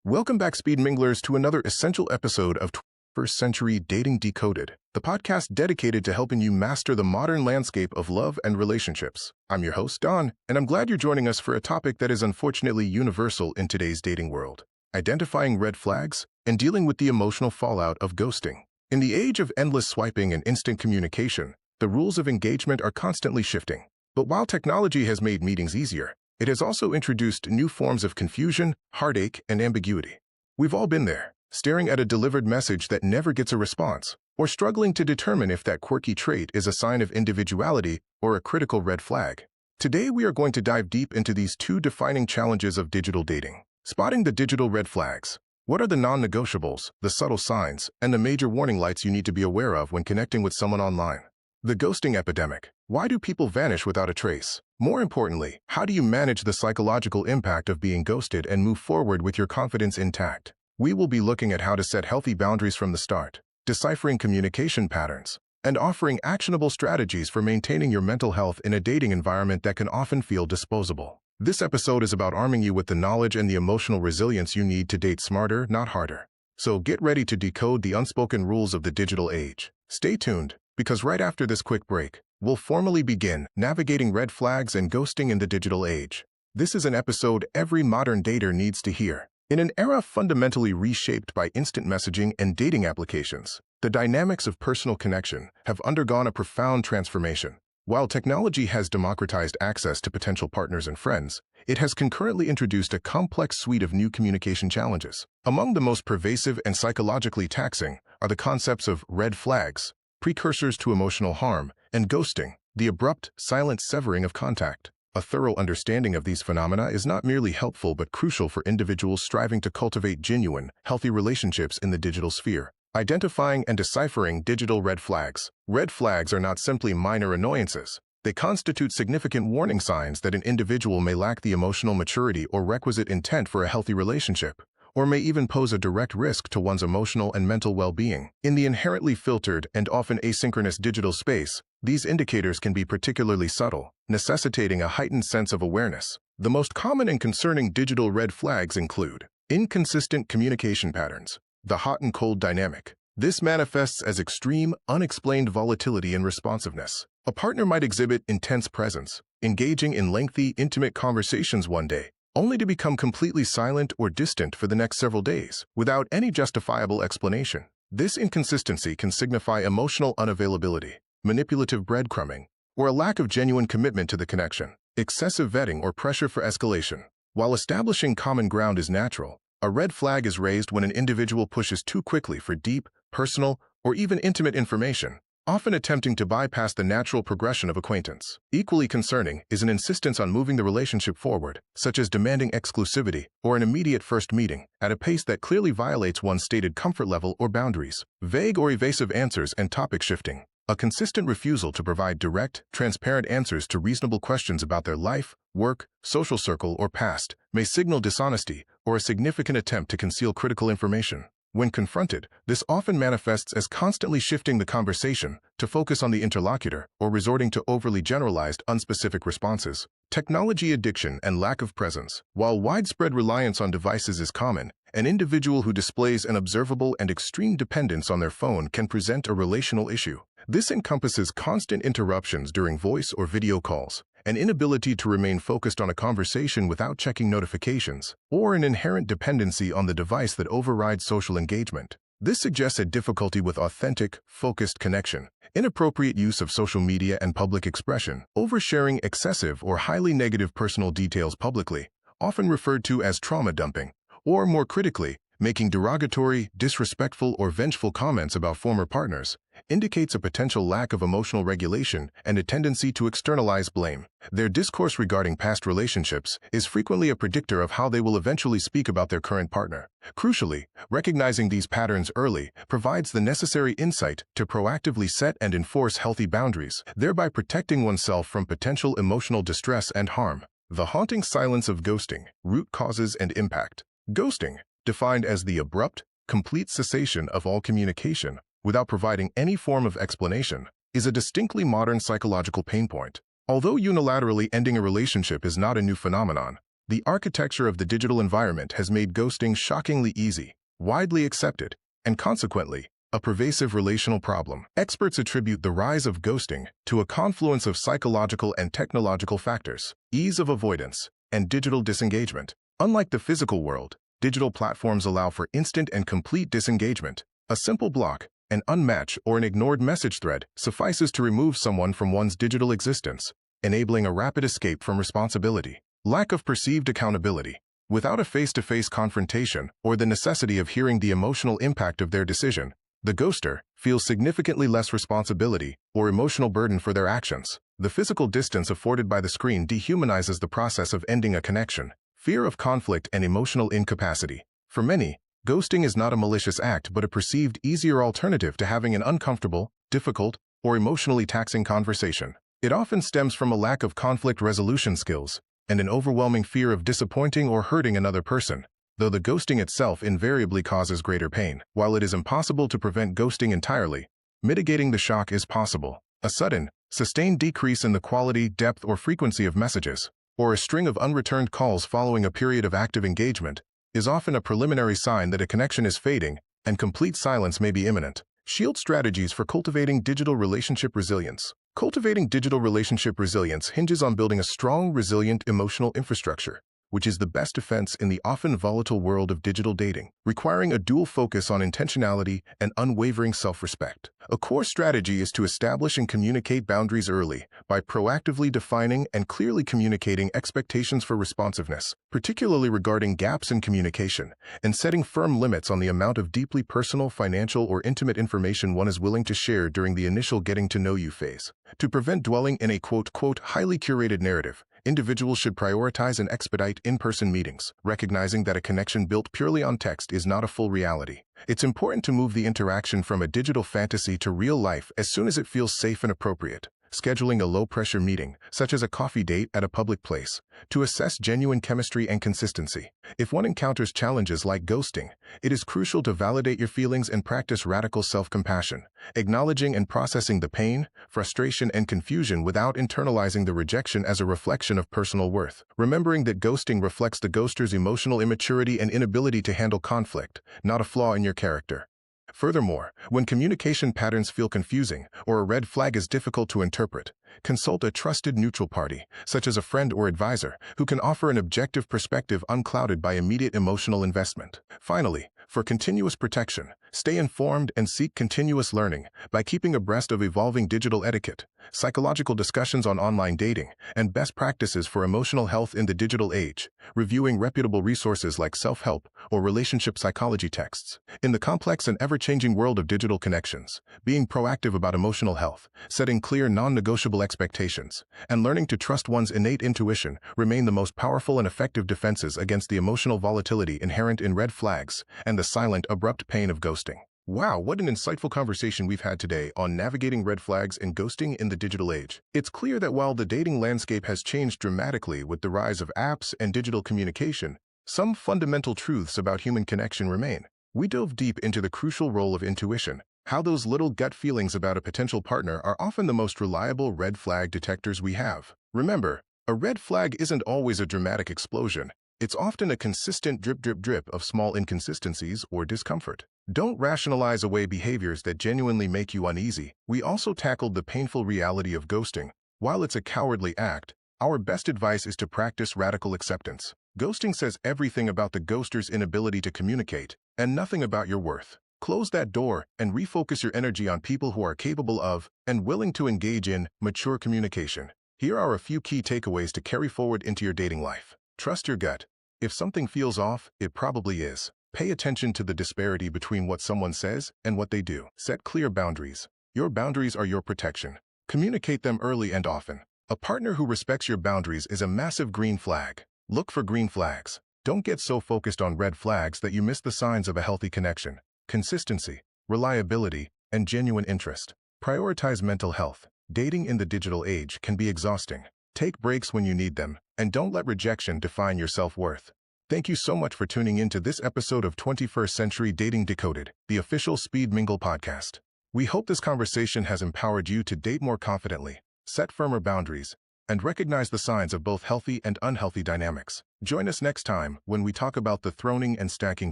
Welcome back, Speed Minglers, to another essential episode of 21st Century Dating Decoded, the podcast dedicated to helping you master the modern landscape of love and relationships. I'm your host, Don, and I'm glad you're joining us for a topic that is unfortunately universal in today's dating world: identifying red flags and dealing with the emotional fallout of ghosting. In the age of endless swiping and instant communication, the rules of engagement are constantly shifting. But while technology has made meetings easier, it has also introduced new forms of confusion, heartache, and ambiguity. We've all been there, staring at a delivered message that never gets a response, or struggling to determine if that quirky trait is a sign of individuality or a critical red flag. Today, we are going to dive deep into these two defining challenges of digital dating: spotting the digital red flags. What are the non-negotiables, the subtle signs, and the major warning lights you need to be aware of when connecting with someone online? The ghosting epidemic. Why do people vanish without a trace? More importantly, how do you manage the psychological impact of being ghosted and move forward with your confidence intact? We will be looking at how to set healthy boundaries from the start, deciphering communication patterns, and offering actionable strategies for maintaining your mental health in a dating environment that can often feel disposable. This episode is about arming you with the knowledge and the emotional resilience you need to date smarter, not harder. So get ready to decode the unspoken rules of the digital age. Stay tuned, because right after this quick break, we'll formally begin navigating red flags and ghosting in the digital age. This is an episode every modern dater needs to hear. In an era fundamentally reshaped by instant messaging and dating applications, the dynamics of personal connection have undergone a profound transformation. While technology has democratized access to potential partners and friends, it has concurrently introduced a complex suite of new communication challenges. Among the most pervasive and psychologically taxing are the concepts of red flags, precursors to emotional harm, and ghosting, the abrupt, silent severing of contact. A thorough understanding of these phenomena is not merely helpful but crucial for individuals striving to cultivate genuine, healthy relationships in the digital sphere. Identifying and deciphering digital red flags. Red flags are not simply minor annoyances. They constitute significant warning signs that an individual may lack the emotional maturity or requisite intent for a healthy relationship, or may even pose a direct risk to one's emotional and mental well-being. In the inherently filtered and often asynchronous digital space, these indicators can be particularly subtle, necessitating a heightened sense of awareness. The most common and concerning digital red flags include inconsistent communication patterns. The hot and cold dynamic. This manifests as extreme, unexplained volatility in responsiveness. A partner might exhibit intense presence, engaging in lengthy, intimate conversations one day, only to become completely silent or distant for the next several days, without any justifiable explanation. This inconsistency can signify emotional unavailability, manipulative breadcrumbing, or a lack of genuine commitment to the connection. Excessive vetting or pressure for escalation. While establishing common ground is natural, a red flag is raised when an individual pushes too quickly for deep, personal, or even intimate information, often attempting to bypass the natural progression of acquaintance. Equally concerning is an insistence on moving the relationship forward, such as demanding exclusivity or an immediate first meeting, at a pace that clearly violates one's stated comfort level or boundaries. Vague or evasive answers and topic shifting. A consistent refusal to provide direct, transparent answers to reasonable questions about their life, work, social circle, or past may signal dishonesty or a significant attempt to conceal critical information. When confronted, this often manifests as constantly shifting the conversation to focus on the interlocutor or resorting to overly generalized, unspecific responses. Technology addiction and lack of presence. While widespread reliance on devices is common, an individual who displays an observable and extreme dependence on their phone can present a relational issue. This encompasses constant interruptions during voice or video calls, an inability to remain focused on a conversation without checking notifications, or an inherent dependency on the device that overrides social engagement. This suggests a difficulty with authentic, focused connection, inappropriate use of social media and public expression, oversharing excessive or highly negative personal details publicly, often referred to as trauma dumping, or more critically, making derogatory, disrespectful, or vengeful comments about former partners, indicates a potential lack of emotional regulation and a tendency to externalize blame. Their discourse regarding past relationships is frequently a predictor of how they will eventually speak about their current partner. Crucially, recognizing these patterns early provides the necessary insight to proactively set and enforce healthy boundaries, thereby protecting oneself from potential emotional distress and harm. The haunting silence of ghosting. Root causes and impact. Ghosting, defined as the abrupt, complete cessation of all communication without providing any form of explanation, is a distinctly modern psychological pain point. Although unilaterally ending a relationship is not a new phenomenon, The architecture of the digital environment has made ghosting shockingly easy, widely accepted, and consequently, a pervasive relational problem. Experts attribute the rise of ghosting to a confluence of psychological and technological factors, ease of avoidance, and digital disengagement. Unlike the physical world, digital platforms allow for instant and complete disengagement. A simple block, an unmatched or an ignored message thread suffices to remove someone from one's digital existence, enabling a rapid escape from responsibility. Lack of perceived accountability. Without a face-to-face confrontation or the necessity of hearing the emotional impact of their decision, the ghoster feels significantly less responsibility or emotional burden for their actions. The physical distance afforded by the screen dehumanizes the process of ending a connection. Fear of conflict and emotional incapacity. For many, ghosting is not a malicious act but a perceived easier alternative to having an uncomfortable, difficult, or emotionally taxing conversation. It often stems from a lack of conflict resolution skills and an overwhelming fear of disappointing or hurting another person, though the ghosting itself invariably causes greater pain. While it is impossible to prevent ghosting entirely, mitigating the shock is possible. A sudden, sustained decrease in the quality, depth, or frequency of messages, or a string of unreturned calls following a period of active engagement, is often a preliminary sign that a connection is fading and complete silence may be imminent. Shield strategies for cultivating digital relationship resilience. Cultivating digital relationship resilience hinges on building a strong, resilient emotional infrastructure, which is the best defense in the often volatile world of digital dating, requiring a dual focus on intentionality and unwavering self-respect. A core strategy is to establish and communicate boundaries early by proactively defining and clearly communicating expectations for responsiveness, particularly regarding gaps in communication, and setting firm limits on the amount of deeply personal, financial, or intimate information one is willing to share during the initial getting-to-know-you phase. To prevent dwelling in a quote-unquote highly curated narrative, individuals should prioritize and expedite in-person meetings, recognizing that a connection built purely on text is not a full reality. It's important to move the interaction from a digital fantasy to real life as soon as it feels safe and appropriate. Scheduling a low-pressure meeting, such as a coffee date at a public place, to assess genuine chemistry and consistency. If one encounters challenges like ghosting, it is crucial to validate your feelings and practice radical self-compassion, acknowledging and processing the pain, frustration, and confusion without internalizing the rejection as a reflection of personal worth. Remembering that ghosting reflects the ghoster's emotional immaturity and inability to handle conflict, not a flaw in your character. Furthermore, when communication patterns feel confusing or a red flag is difficult to interpret, consult a trusted neutral party, such as a friend or advisor, who can offer an objective perspective unclouded by immediate emotional investment. Finally, for continuous protection, stay informed and seek continuous learning by keeping abreast of evolving digital etiquette, psychological discussions on online dating, and best practices for emotional health in the digital age, reviewing reputable resources like self-help or relationship psychology texts. In the complex and ever-changing world of digital connections, being proactive about emotional health, setting clear non-negotiable expectations, and learning to trust one's innate intuition remain the most powerful and effective defenses against the emotional volatility inherent in red flags and the silent, abrupt pain of ghosting. Wow, what an insightful conversation we've had today on navigating red flags and ghosting in the digital age. It's clear that while the dating landscape has changed dramatically with the rise of apps and digital communication, some fundamental truths about human connection remain. We dove deep into the crucial role of intuition, how those little gut feelings about a potential partner are often the most reliable red flag detectors we have. Remember, a red flag isn't always a dramatic explosion. It's often a consistent drip of small inconsistencies or discomfort. Don't rationalize away behaviors that genuinely make you uneasy. We also tackled the painful reality of ghosting. While it's a cowardly act, our best advice is to practice radical acceptance. Ghosting says everything about the ghoster's inability to communicate, and nothing about your worth. Close that door and refocus your energy on people who are capable of and willing to engage in mature communication. Here are a few key takeaways to carry forward into your dating life. Trust your gut. If something feels off, it probably is. Pay attention to the disparity between what someone says and what they do. Set clear boundaries. Your boundaries are your protection. Communicate them early and often. A partner who respects your boundaries is a massive green flag. Look for green flags. Don't get so focused on red flags that you miss the signs of a healthy connection. Consistency, reliability, and genuine interest. Prioritize mental health. Dating in the digital age can be exhausting. Take breaks when you need them, and don't let rejection define your self-worth. Thank you so much for tuning into this episode of 21st Century Dating Decoded, the official Speed Mingle podcast. We hope this conversation has empowered you to date more confidently, set firmer boundaries, and recognize the signs of both healthy and unhealthy dynamics. Join us next time when we talk about the throning and stacking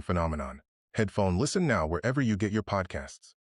phenomenon. Headphone Listen now wherever you get your podcasts.